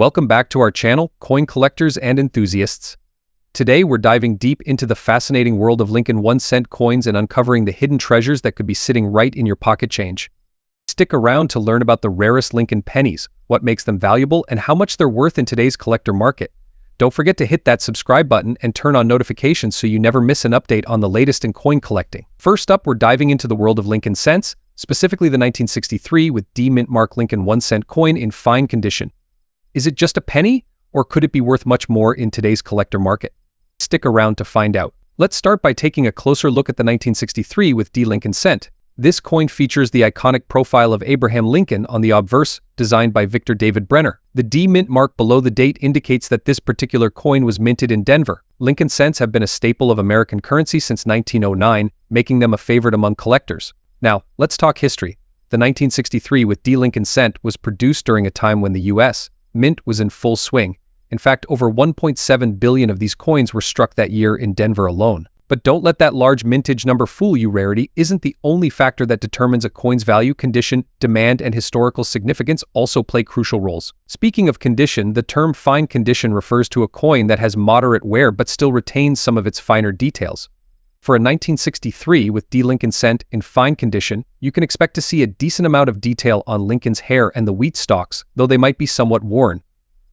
Welcome back to our channel, coin collectors and enthusiasts. Today we're diving deep into the fascinating world of Lincoln 1-cent coins and uncovering the hidden treasures that could be sitting right in your pocket change. Stick around to learn about the rarest Lincoln pennies, what makes them valuable, and how much they're worth in today's collector market. Don't forget to hit that subscribe button and turn on notifications so you never miss an update on the latest in coin collecting. First up, we're diving into the world of Lincoln cents, specifically the 1963 with D mint mark Lincoln 1-cent coin in fine condition. Is it just a penny, or could it be worth much more in today's collector market? Stick around to find out. Let's start by taking a closer look at the 1963 with D Lincoln cent. This coin features the iconic profile of Abraham Lincoln on the obverse, designed by Victor David Brenner. The D mint mark below the date indicates that this particular coin was minted in Denver. Lincoln cents have been a staple of American currency since 1909, making them a favorite among collectors. Now, let's talk history. The 1963 with D Lincoln cent was produced during a time when the U.S. Mint was in full swing. In fact, over 1.7 billion of these coins were struck that year in Denver alone. But don't let that large mintage number fool you. Rarity isn't the only factor that determines a coin's value. Condition, demand, and historical significance also play crucial roles. Speaking of condition, the term fine condition refers to a coin that has moderate wear but still retains some of its finer details. For a 1963 with D Lincoln cent in fine condition, you can expect to see a decent amount of detail on Lincoln's hair and the wheat stalks, though they might be somewhat worn.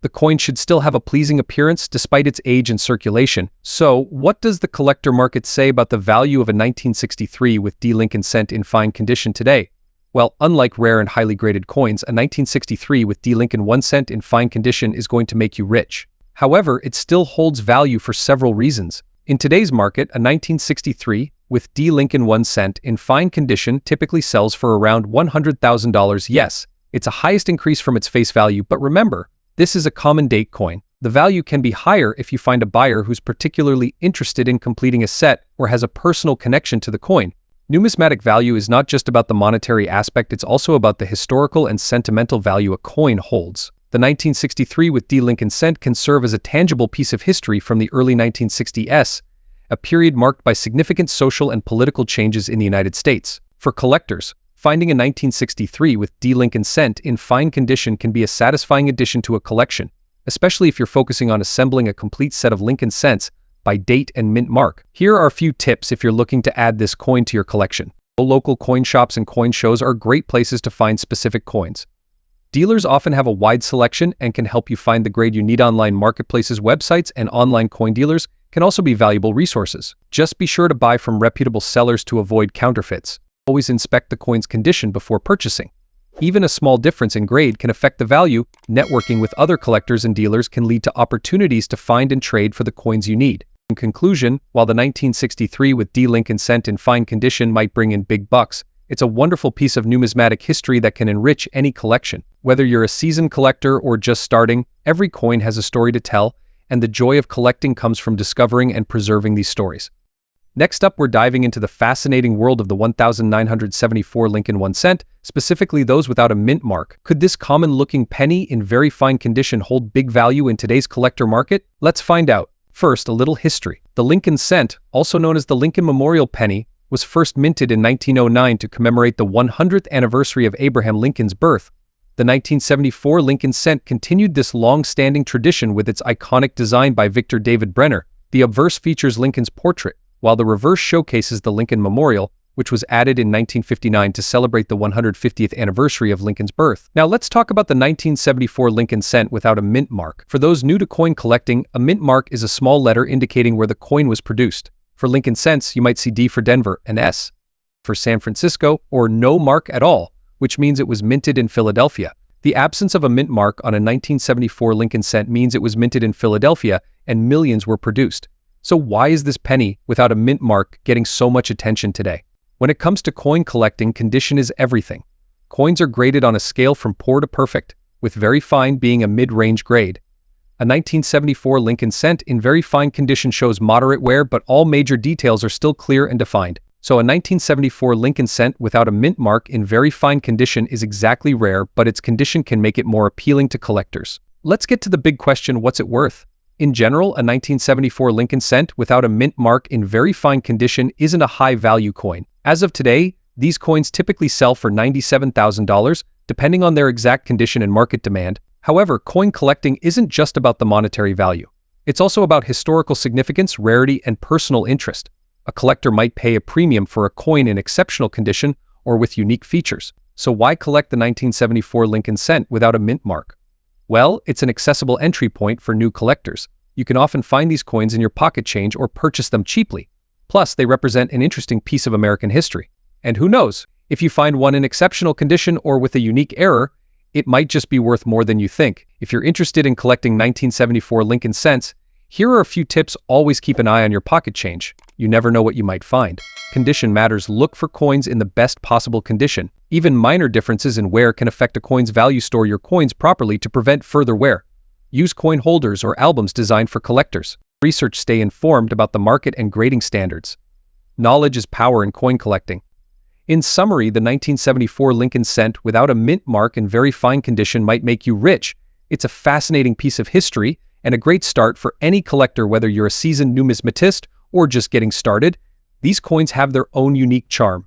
The coin should still have a pleasing appearance despite its age and circulation. So, what does the collector market say about the value of a 1963 with D Lincoln cent in fine condition today? Well, unlike rare and highly graded coins, a 1963 with D Lincoln 1 cent in fine condition is going to make you rich. However, it still holds value for several reasons. In today's market, a 1963 with D Lincoln 1 cent in fine condition typically sells for around $100,000. Yes, it's a highest increase from its face value, but remember, this is a common date coin. The value can be higher if you find a buyer who's particularly interested in completing a set or has a personal connection to the coin. Numismatic value is not just about the monetary aspect, it's also about the historical and sentimental value a coin holds. The 1963 with D Lincoln cent can serve as a tangible piece of history from the early 1960s, a period marked by significant social and political changes in the United States. For collectors, finding a 1963 with D Lincoln cent in fine condition can be a satisfying addition to a collection, especially if you're focusing on assembling a complete set of Lincoln cents by date and mint mark. Here are a few tips if you're looking to add this coin to your collection. Local coin shops and coin shows are great places to find specific coins. Dealers often have a wide selection and can help you find the grade you need. Online marketplaces, websites, and online coin dealers can also be valuable resources. Just be sure to buy from reputable sellers to avoid counterfeits. Always inspect the coin's condition before purchasing. Even a small difference in grade can affect the value. Networking with other collectors and dealers can lead to opportunities to find and trade for the coins you need. In conclusion, while the 1963 with D Lincoln cent in fine condition might bring in big bucks, it's a wonderful piece of numismatic history that can enrich any collection. Whether you're a seasoned collector or just starting, every coin has a story to tell, and the joy of collecting comes from discovering and preserving these stories. Next up, we're diving into the fascinating world of the 1974 Lincoln 1 cent, specifically those without a mint mark. Could this common-looking penny in very fine condition hold big value in today's collector market? Let's find out. First, a little history. The Lincoln cent, also known as the Lincoln Memorial Penny, was first minted in 1909 to commemorate the 100th anniversary of Abraham Lincoln's birth. The 1974 Lincoln cent continued this long-standing tradition with its iconic design by Victor David Brenner. The obverse features Lincoln's portrait, while the reverse showcases the Lincoln Memorial, which was added in 1959 to celebrate the 150th anniversary of Lincoln's birth. Now let's talk about the 1974 Lincoln cent without a mint mark. For those new to coin collecting, a mint mark is a small letter indicating where the coin was produced. For Lincoln cents, you might see D for Denver and S for San Francisco, or no mark at all, which means it was minted in Philadelphia. The absence of a mint mark on a 1974 Lincoln cent means it was minted in Philadelphia and millions were produced. So why is this penny without a mint mark getting so much attention today? When it comes to coin collecting, condition is everything. Coins are graded on a scale from poor to perfect, with very fine being a mid-range grade. A 1974 Lincoln cent in very fine condition shows moderate wear, but all major details are still clear and defined. So a 1974 Lincoln cent without a mint mark in very fine condition is exactly rare, but its condition can make it more appealing to collectors. Let's get to the big question, what's it worth? In general, a 1974 Lincoln cent without a mint mark in very fine condition isn't a high-value coin. As of today, these coins typically sell for $97,000, depending on their exact condition and market demand. However, coin collecting isn't just about the monetary value. It's also about historical significance, rarity, and personal interest. A collector might pay a premium for a coin in exceptional condition or with unique features. So why collect the 1974 Lincoln cent without a mint mark? Well, it's an accessible entry point for new collectors. You can often find these coins in your pocket change or purchase them cheaply. Plus, they represent an interesting piece of American history. And who knows, if you find one in exceptional condition or with a unique error, it might just be worth more than you think. If you're interested in collecting 1974 Lincoln cents, here are a few tips. Always keep an eye on your pocket change. You never know what you might find. Condition matters. Look for coins in the best possible condition. Even minor differences in wear can affect a coin's value. Store your coins properly to prevent further wear. Use coin holders or albums designed for collectors. Research. Stay informed about the market and grading standards. Knowledge is power in coin collecting. In summary, the 1974 Lincoln cent without a mint mark in very fine condition might make you rich. It's a fascinating piece of history and a great start for any collector, whether you're a seasoned numismatist or just getting started. These coins have their own unique charm.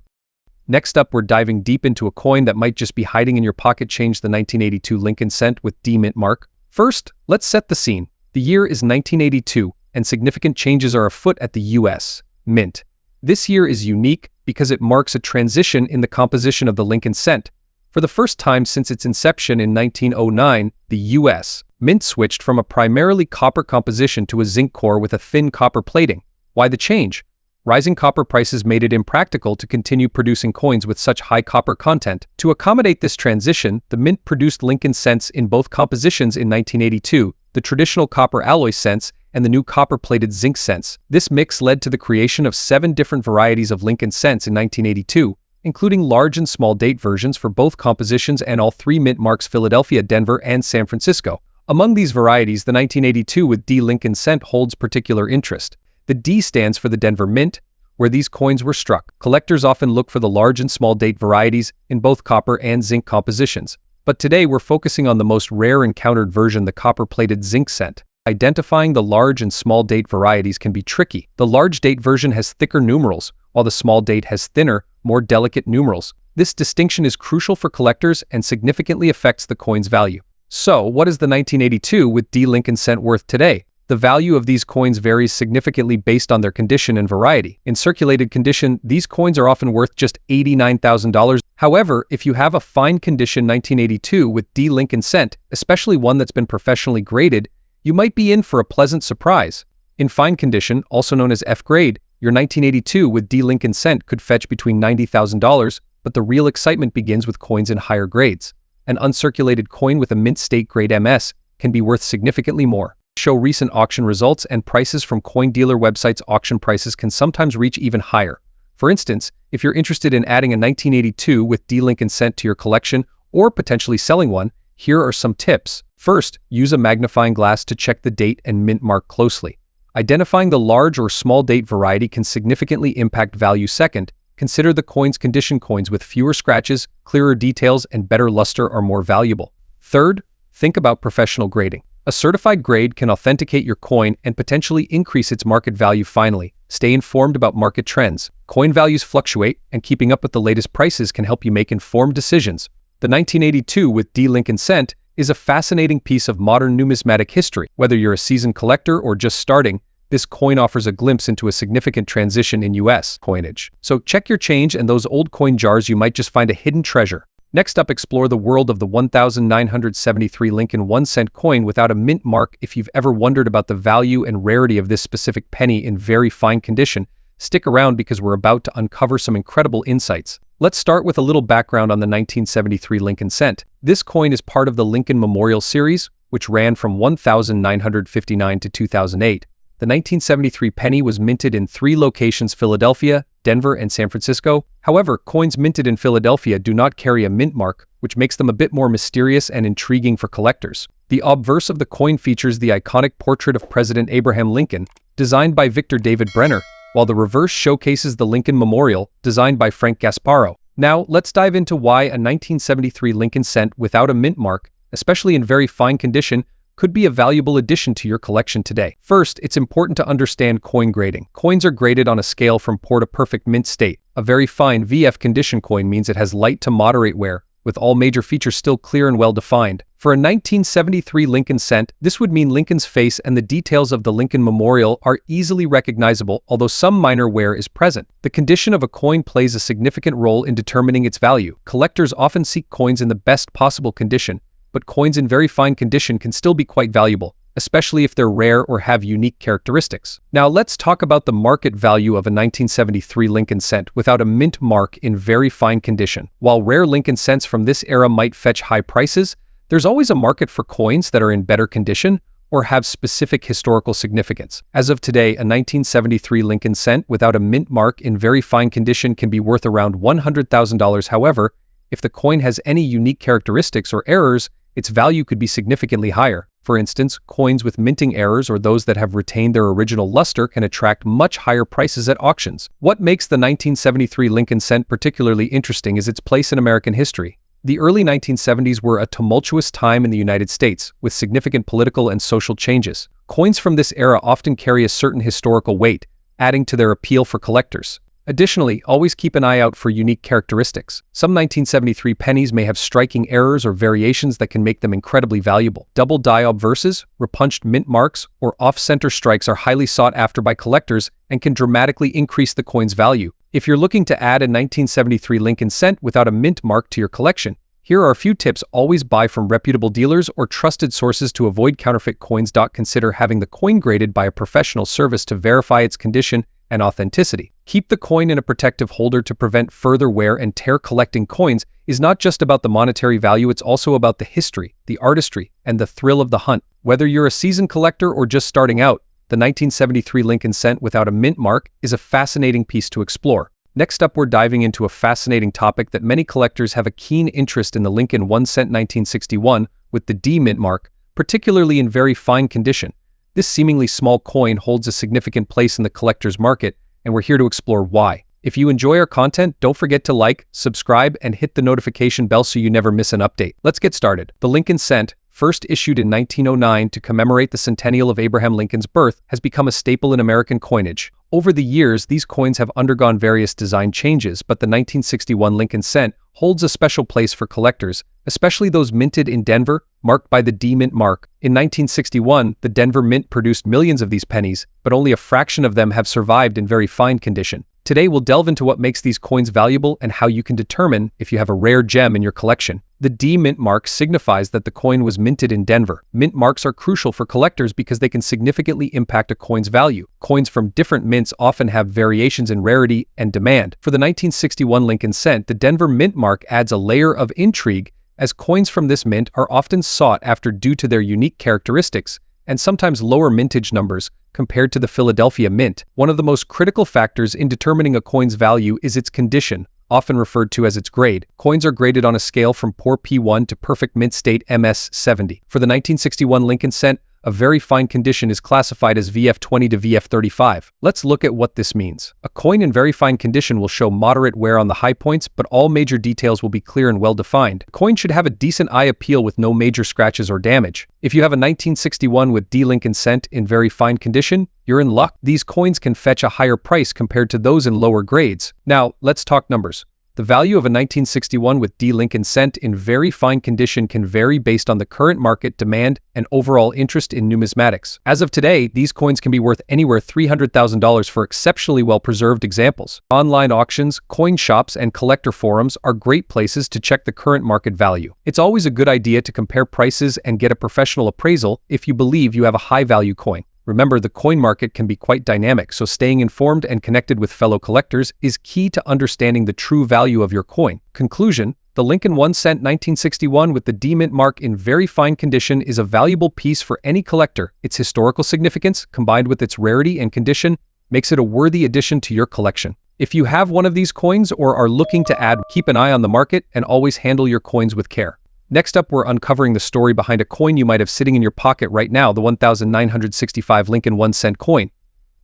Next up, we're diving deep into a coin that might just be hiding in your pocket change, the 1982 Lincoln cent with D mint mark. First, let's set the scene. The year is 1982, and significant changes are afoot at the U.S. Mint. This year is unique because it marks a transition in the composition of the Lincoln cent. For the first time since its inception in 1909, the U.S. Mint switched from a primarily copper composition to a zinc core with a thin copper plating. Why the change? Rising copper prices made it impractical to continue producing coins with such high copper content. To accommodate this transition, the Mint produced Lincoln cents in both compositions in 1982, the traditional copper alloy cents and the new copper-plated zinc cents. This mix led to the creation of 7 different varieties of Lincoln cents in 1982, including large and small date versions for both compositions and all 3 mint marks: Philadelphia, Denver, and San Francisco. Among these varieties, the 1982 with D Lincoln cent holds particular interest. The D stands for the Denver Mint, where these coins were struck. Collectors often look for the large and small date varieties in both copper and zinc compositions. But today we're focusing on the most rare encountered version, the copper-plated zinc cent. Identifying the large and small date varieties can be tricky. The large date version has thicker numerals, while the small date has thinner, more delicate numerals. This distinction is crucial for collectors and significantly affects the coin's value. So, what is the 1982 with D Lincoln cent worth today? The value of these coins varies significantly based on their condition and variety. In circulated condition, these coins are often worth just $89,000. However, if you have a fine condition 1982 with D Lincoln cent, especially one that's been professionally graded, you might be in for a pleasant surprise. In fine condition, also known as F grade, your 1982 with D Lincoln cent could fetch between $90,000, but the real excitement begins with coins in higher grades. An uncirculated coin with a mint state grade MS can be worth significantly more. Show recent auction results and prices from coin dealer websites. Auction prices can sometimes reach even higher. For instance, if you're interested in adding a 1982 with D Lincoln cent to your collection or potentially selling one, here are some tips. First, use a magnifying glass to check the date and mint mark closely. Identifying the large or small date variety can significantly impact value. Second, consider the coin's condition. Coins with fewer scratches, clearer details, and better luster are more valuable. Third, think about professional grading. A certified grade can authenticate your coin and potentially increase its market value. Finally, stay informed about market trends. Coin values fluctuate, and keeping up with the latest prices can help you make informed decisions. The 1982 with D Lincoln cent is a fascinating piece of modern numismatic history. Whether you're a seasoned collector or just starting, this coin offers a glimpse into a significant transition in U.S. coinage. So check your change and those old coin jars. You might just find a hidden treasure. Next up, explore the world of the 1973 Lincoln 1-cent coin without a mint mark. If you've ever wondered about the value and rarity of this specific penny in very fine condition, stick around because we're about to uncover some incredible insights. Let's start with a little background on the 1973 Lincoln cent. This coin is part of the Lincoln Memorial series, which ran from 1959 to 2008. The 1973 penny was minted in 3 locations: Philadelphia, Denver, and San Francisco. However, coins minted in Philadelphia do not carry a mint mark, which makes them a bit more mysterious and intriguing for collectors. The obverse of the coin features the iconic portrait of President Abraham Lincoln, designed by Victor David Brenner, while the reverse showcases the Lincoln Memorial, designed by Frank Gasparro. Now, let's dive into why a 1973 Lincoln cent without a mint mark, especially in very fine condition, could be a valuable addition to your collection today. First, it's important to understand coin grading. Coins are graded on a scale from poor to perfect mint state. A very fine VF condition coin means it has light to moderate wear, with all major features still clear and well-defined. For a 1973 Lincoln cent, this would mean Lincoln's face and the details of the Lincoln Memorial are easily recognizable, although some minor wear is present. The condition of a coin plays a significant role in determining its value. Collectors often seek coins in the best possible condition, but coins in very fine condition can still be quite valuable, especially if they're rare or have unique characteristics. Now let's talk about the market value of a 1973 Lincoln cent without a mint mark in very fine condition. While rare Lincoln cents from this era might fetch high prices, there's always a market for coins that are in better condition or have specific historical significance. As of today, a 1973 Lincoln cent without a mint mark in very fine condition can be worth around $100,000. However, if the coin has any unique characteristics or errors, its value could be significantly higher. For instance, coins with minting errors or those that have retained their original luster can attract much higher prices at auctions. What makes the 1973 Lincoln cent particularly interesting is its place in American history. The early 1970s were a tumultuous time in the United States, with significant political and social changes. Coins from this era often carry a certain historical weight, adding to their appeal for collectors. Additionally, always keep an eye out for unique characteristics. Some 1973 pennies may have striking errors or variations that can make them incredibly valuable. Double die obverses, repunched mint marks, or off-center strikes are highly sought after by collectors and can dramatically increase the coin's value. If you're looking to add a 1973 Lincoln cent without a mint mark to your collection, here are a few tips. Always buy from reputable dealers or trusted sources to avoid counterfeit coins. Consider having the coin graded by a professional service to verify its condition and authenticity. Keep the coin in a protective holder to prevent further wear and tear. Collecting coins is not just about the monetary value, it's also about the history, the artistry, and the thrill of the hunt. Whether you're a seasoned collector or just starting out, the 1973 Lincoln cent without a mint mark is a fascinating piece to explore. Next up, we're diving into a fascinating topic that many collectors have a keen interest in: the Lincoln 1 cent 1961 with the D mint mark, particularly in very fine condition. This seemingly small coin holds a significant place in the collector's market, and we're here to explore why. If you enjoy our content, don't forget to like, subscribe, and hit the notification bell so you never miss an update. Let's get started. The Lincoln cent, first issued in 1909 to commemorate the centennial of Abraham Lincoln's birth, has become a staple in American coinage. Over the years, these coins have undergone various design changes, but the 1961 Lincoln cent holds a special place for collectors, especially those minted in Denver, marked by the D mint mark. In 1961, the Denver Mint produced millions of these pennies, but only a fraction of them have survived in very fine condition. Today, we'll delve into what makes these coins valuable and how you can determine if you have a rare gem in your collection. The D mint mark signifies that the coin was minted in Denver. Mint marks are crucial for collectors because they can significantly impact a coin's value. Coins from different mints often have variations in rarity and demand. For the 1961 Lincoln cent, the Denver mint mark adds a layer of intrigue, as coins from this mint are often sought after due to their unique characteristics and sometimes lower mintage numbers compared to the Philadelphia Mint. One of the most critical factors in determining a coin's value is its condition, often referred to as its grade. Coins are graded on a scale from poor P1 to perfect mint state MS70. For the 1961 Lincoln cent, a very fine condition is classified as VF20 to VF35. Let's look at what this means. A coin in very fine condition will show moderate wear on the high points, but all major details will be clear and well defined. A coin should have a decent eye appeal with no major scratches or damage. If you have a 1961 with D Lincoln cent in very fine condition, you're in luck. These coins can fetch a higher price compared to those in lower grades. Now, let's talk numbers. The value of a 1961 with D Lincoln cent in very fine condition can vary based on the current market demand and overall interest in numismatics. As of today, these coins can be worth anywhere $300,000 for exceptionally well-preserved examples. Online auctions, coin shops, and collector forums are great places to check the current market value. It's always a good idea to compare prices and get a professional appraisal if you believe you have a high-value coin. Remember, the coin market can be quite dynamic, so staying informed and connected with fellow collectors is key to understanding the true value of your coin. Conclusion: the Lincoln 1 cent 1961 with the D mint mark in very fine condition is a valuable piece for any collector. Its historical significance, combined with its rarity and condition, makes it a worthy addition to your collection. If you have one of these coins or are looking to add, keep an eye on the market and always handle your coins with care. Next up, we're uncovering the story behind a coin you might have sitting in your pocket right now, the 1965 Lincoln 1 cent coin.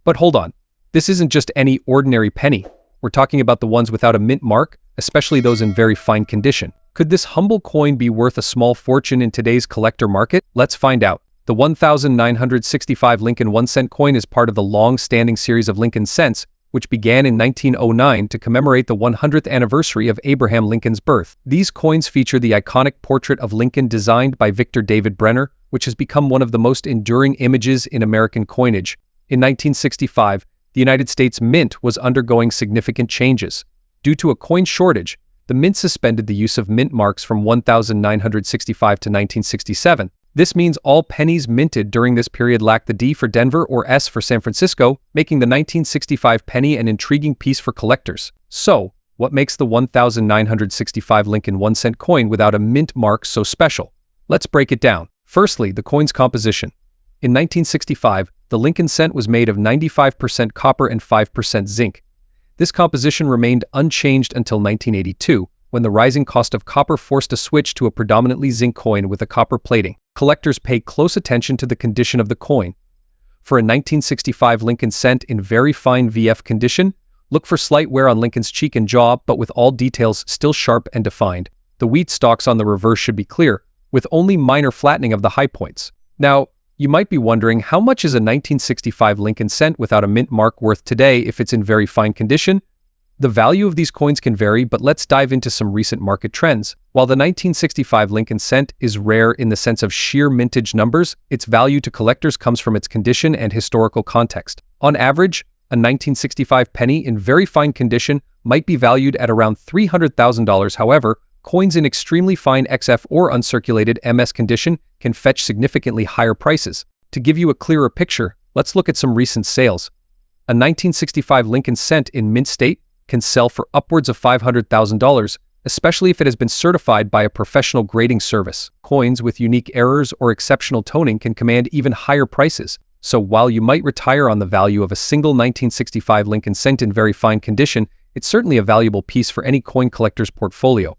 But hold on, this isn't just any ordinary penny. We're talking about the ones without a mint mark, especially those in very fine condition. Could this humble coin be worth a small fortune in today's collector market? Let's find out. The 1965 Lincoln 1 cent coin is part of the long-standing series of Lincoln cents, which began in 1909 to commemorate the 100th anniversary of Abraham Lincoln's birth. These coins feature the iconic portrait of Lincoln designed by Victor David Brenner, which has become one of the most enduring images in American coinage. In 1965, the United States Mint was undergoing significant changes. Due to a coin shortage, the Mint suspended the use of mint marks from 1965 to 1967. This means all pennies minted during this period lack the D for Denver or S for San Francisco, making the 1965 penny an intriguing piece for collectors. So, what makes the 1965 Lincoln 1-cent coin without a mint mark so special? Let's break it down. Firstly, the coin's composition. In 1965, the Lincoln cent was made of 95% copper and 5% zinc. This composition remained unchanged until 1982, when the rising cost of copper forced a switch to a predominantly zinc coin with a copper plating. Collectors pay close attention to the condition of the coin. For a 1965 Lincoln cent in very fine VF condition, look for slight wear on Lincoln's cheek and jaw, but with all details still sharp and defined. The wheat stalks on the reverse should be clear, with only minor flattening of the high points. Now, you might be wondering, how much is a 1965 Lincoln cent without a mint mark worth today if it's in very fine condition? The value of these coins can vary, but let's dive into some recent market trends. While the 1965 Lincoln cent is rare in the sense of sheer mintage numbers, its value to collectors comes from its condition and historical context. On average, a 1965 penny in very fine condition might be valued at around $300,000. However, coins in extremely fine XF or uncirculated MS condition can fetch significantly higher prices. To give you a clearer picture, let's look at some recent sales. A 1965 Lincoln cent in mint state can sell for upwards of $500,000, especially if it has been certified by a professional grading service. Coins with unique errors or exceptional toning can command even higher prices. So while you might retire on the value of a single 1965 Lincoln cent in very fine condition, it's certainly a valuable piece for any coin collector's portfolio.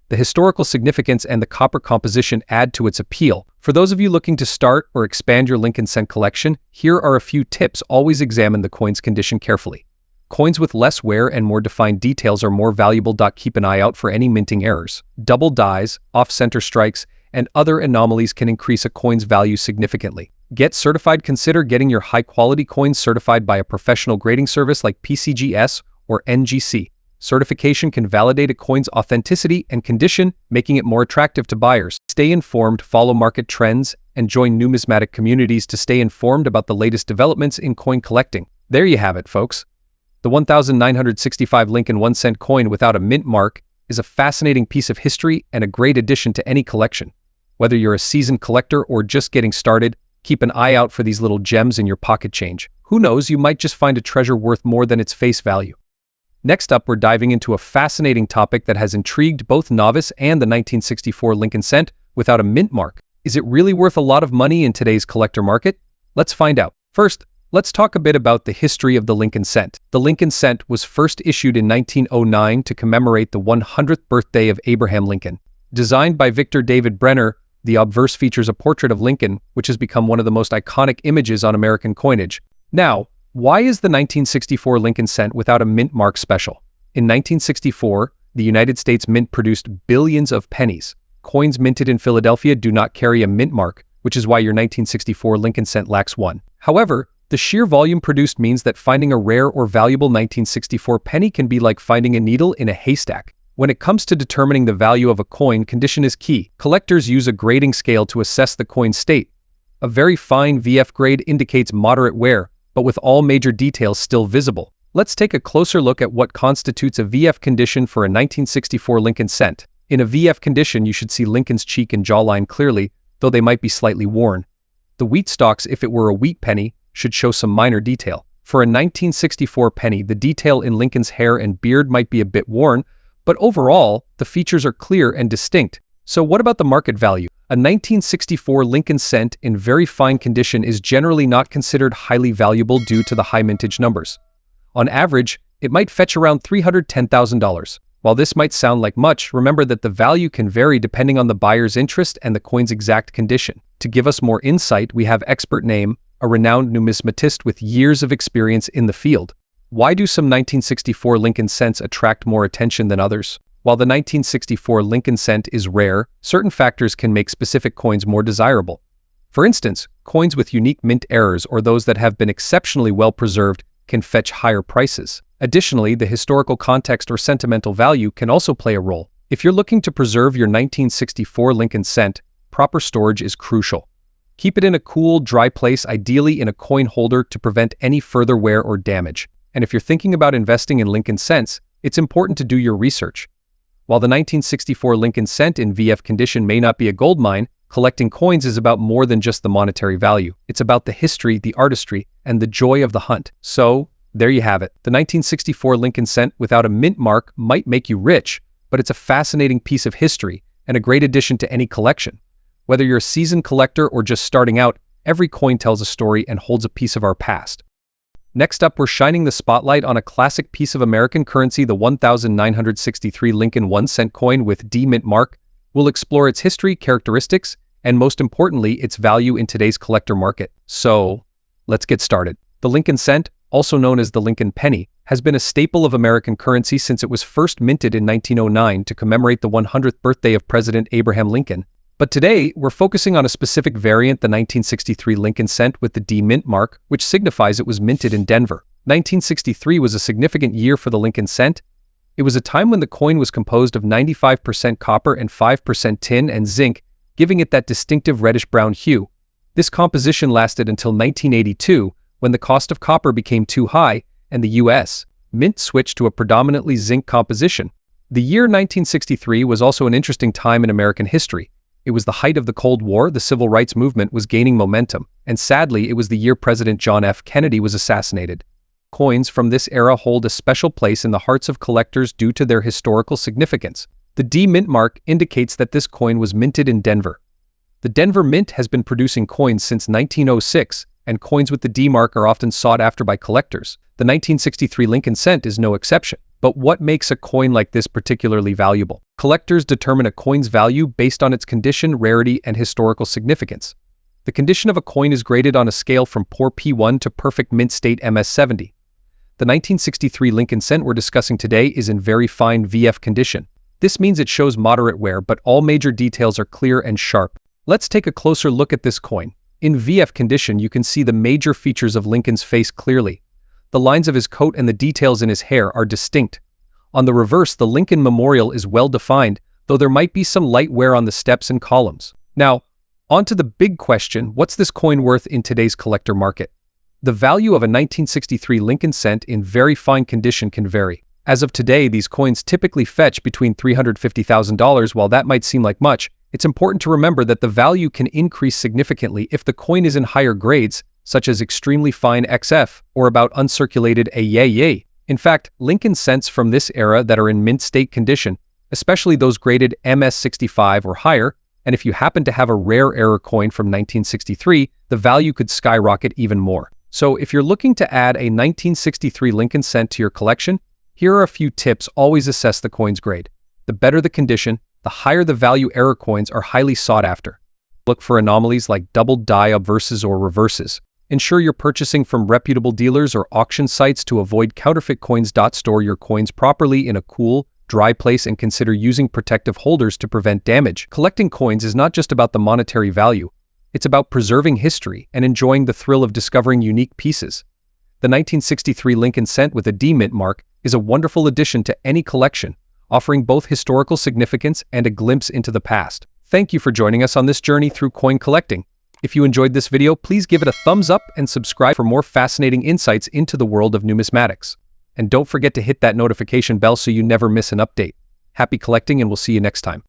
The historical significance and the copper composition add to its appeal. For those of you looking to start or expand your Lincoln cent collection, here are a few tips. Always examine the coin's condition carefully. Coins with less wear and more defined details are more valuable. Keep an eye out for any minting errors. Double dies, off-center strikes, and other anomalies can increase a coin's value significantly. Get certified. Consider getting your high-quality coins certified by a professional grading service like PCGS or NGC. Certification can validate a coin's authenticity and condition, making it more attractive to buyers. Stay informed, follow market trends, and join numismatic communities to stay informed about the latest developments in coin collecting. There you have it, folks. The 1965 Lincoln 1-cent coin without a mint mark is a fascinating piece of history and a great addition to any collection. Whether you're a seasoned collector or just getting started, keep an eye out for these little gems in your pocket change. Who knows, you might just find a treasure worth more than its face value. Next up, we're diving into a fascinating topic that has intrigued both novice and the 1964 Lincoln cent without a mint mark. Is it really worth a lot of money in today's collector market? Let's find out. First, let's talk a bit about the history of the Lincoln cent. The Lincoln cent was first issued in 1909 to commemorate the 100th birthday of Abraham Lincoln. Designed by Victor David Brenner, the obverse features a portrait of Lincoln, which has become one of the most iconic images on American coinage. Now, why is the 1964 Lincoln cent without a mint mark special? In 1964, the United States Mint produced billions of pennies. Coins minted in Philadelphia do not carry a mint mark, which is why your 1964 Lincoln cent lacks one. However, the sheer volume produced means that finding a rare or valuable 1964 penny can be like finding a needle in a haystack. When it comes to determining the value of a coin, condition is key. Collectors use a grading scale to assess the coin's state. A very fine VF grade indicates moderate wear, but with all major details still visible. Let's take a closer look at what constitutes a VF condition for a 1964 Lincoln cent. In a VF condition, you should see Lincoln's cheek and jawline clearly, though they might be slightly worn. The wheat stalks, if it were a wheat penny, should show some minor detail. For a 1964 penny, the detail in Lincoln's hair and beard might be a bit worn, but overall, the features are clear and distinct. So what about the market value? A 1964 Lincoln cent in very fine condition is generally not considered highly valuable due to the high mintage numbers. On average, it might fetch around $310,000. While this might sound like much, remember that the value can vary depending on the buyer's interest and the coin's exact condition. To give us more insight, we have expert name, a renowned numismatist with years of experience in the field. Why do some 1964 Lincoln cents attract more attention than others? While the 1964 Lincoln cent is rare, certain factors can make specific coins more desirable. For instance, coins with unique mint errors or those that have been exceptionally well preserved can fetch higher prices. Additionally, the historical context or sentimental value can also play a role. If you're looking to preserve your 1964 Lincoln cent, proper storage is crucial. Keep it in a cool, dry place, ideally in a coin holder to prevent any further wear or damage. And if you're thinking about investing in Lincoln cents, it's important to do your research. While the 1964 Lincoln cent in VF condition may not be a gold mine, collecting coins is about more than just the monetary value. It's about the history, the artistry, and the joy of the hunt. So, there you have it. The 1964 Lincoln cent without a mint mark might make you rich, but it's a fascinating piece of history and a great addition to any collection. Whether you're a seasoned collector or just starting out, every coin tells a story and holds a piece of our past. Next up, we're shining the spotlight on a classic piece of American currency, the 1963 Lincoln 1-cent coin with D mint mark. We'll explore its history, characteristics, and most importantly, its value in today's collector market. So, let's get started. The Lincoln cent, also known as the Lincoln penny, has been a staple of American currency since it was first minted in 1909 to commemorate the 100th birthday of President Abraham Lincoln. But today, we're focusing on a specific variant, the 1963 Lincoln cent with the D mint mark, which signifies it was minted in Denver. 1963 was a significant year for the Lincoln cent. It was a time when the coin was composed of 95% copper and 5% tin and zinc, giving it that distinctive reddish-brown hue. This composition lasted until 1982, when the cost of copper became too high and the U.S. Mint switched to a predominantly zinc composition. The year 1963 was also an interesting time in American history. It was the height of the Cold War, the civil rights movement was gaining momentum, and sadly, it was the year President John F. Kennedy was assassinated. Coins from this era hold a special place in the hearts of collectors due to their historical significance. The D mint mark indicates that this coin was minted in Denver. The Denver Mint has been producing coins since 1906, and coins with the D mark are often sought after by collectors. The 1963 Lincoln cent is no exception. But what makes a coin like this particularly valuable? Collectors determine a coin's value based on its condition, rarity, and historical significance. The condition of a coin is graded on a scale from poor P1 to perfect mint state MS70. The 1963 Lincoln cent we're discussing today is in very fine VF condition. This means it shows moderate wear, but all major details are clear and sharp. Let's take a closer look at this coin. In VF condition, you can see the major features of Lincoln's face clearly. The lines of his coat and the details in his hair are distinct. On the reverse, the Lincoln Memorial is well defined, though there might be some light wear on the steps and columns. Now, on to the big question, what's this coin worth in today's collector market? The value of a 1963 Lincoln cent in very fine condition can vary. As of today, these coins typically fetch between $350,000. While that might seem like much, it's important to remember that the value can increase significantly if the coin is in higher grades, such as extremely fine XF, or about uncirculated AAA. In fact, Lincoln cents from this era that are in mint state condition, especially those graded MS65 or higher, and if you happen to have a rare era coin from 1963, the value could skyrocket even more. So if you're looking to add a 1963 Lincoln cent to your collection, here are a few tips. Always assess the coin's grade. The better the condition, the higher the value era coins are highly sought after. Look for anomalies like double die obverses or reverses. Ensure you're purchasing from reputable dealers or auction sites to avoid counterfeit coins. Store your coins properly in a cool, dry place and consider using protective holders to prevent damage. Collecting coins is not just about the monetary value. It's about preserving history and enjoying the thrill of discovering unique pieces. The 1963 Lincoln cent with a D mint mark is a wonderful addition to any collection, offering both historical significance and a glimpse into the past. Thank you for joining us on this journey through coin collecting. If you enjoyed this video, please give it a thumbs up and subscribe for more fascinating insights into the world of numismatics. And don't forget to hit that notification bell so you never miss an update. Happy collecting, and we'll see you next time.